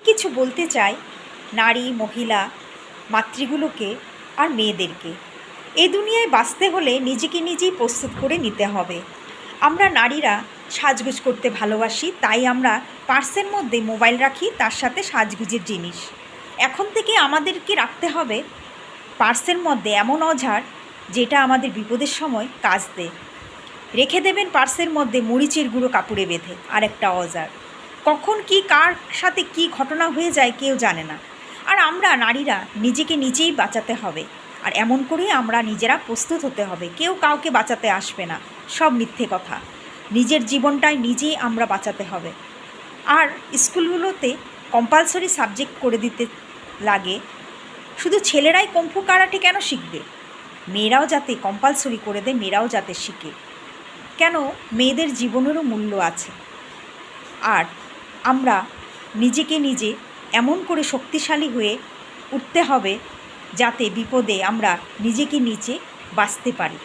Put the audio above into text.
কিছু বলতে চাই নারী, মহিলা, মাতৃগুলোকে আর মেয়েদেরকে। এই দুনিয়ায় বাঁচতে হলে নিজেকে নিজেই প্রস্তুত করে নিতে হবে। আমরা নারীরা সাজগোজ করতে ভালোবাসি, তাই আমরা পার্সের মধ্যে মোবাইল রাখি, তার সাথে সাজগোজের জিনিস। এখন থেকে আমাদেরকে রাখতে হবে পার্সের মধ্যে এমন অঝাড় যেটা আমাদের বিপদের সময় কাজ দেয়। রেখে দেবেন পার্সের মধ্যে মরিচের গুঁড়ো কাপড়ে বেঁধে আর একটা অজার। কখন কি কার সাথে কি ঘটনা হয়ে যায় কেউ জানে না। আর আমরা নারীরা নিজেকে নিজেই বাঁচাতে হবে, আর এমন করেই আমরা নিজেরা প্রস্তুত হতে হবে। কেউ কাউকে বাঁচাতে আসবে না, সব মিথ্যে কথা। নিজের জীবনটাই নিজেই আমরা বাঁচাতে হবে। আর স্কুলগুলোতে কম্পালসরি সাবজেক্ট করে দিতে লাগে। শুধু ছেলেরাই কুংফু কারাটে কেন শিখবে? মেয়েরাও যাতে কম্পালসরি করে দেয়, মেয়েরাও যাতে শিখে। কেন? মেয়েদের জীবনেরও মূল্য আছে। আর আমরা নিজেকে নিজে এমন করে শক্তিশালী হয়ে উঠতে হবে যাতে বিপদে আমরা নিজেকে নিজে বাঁচতে পারি।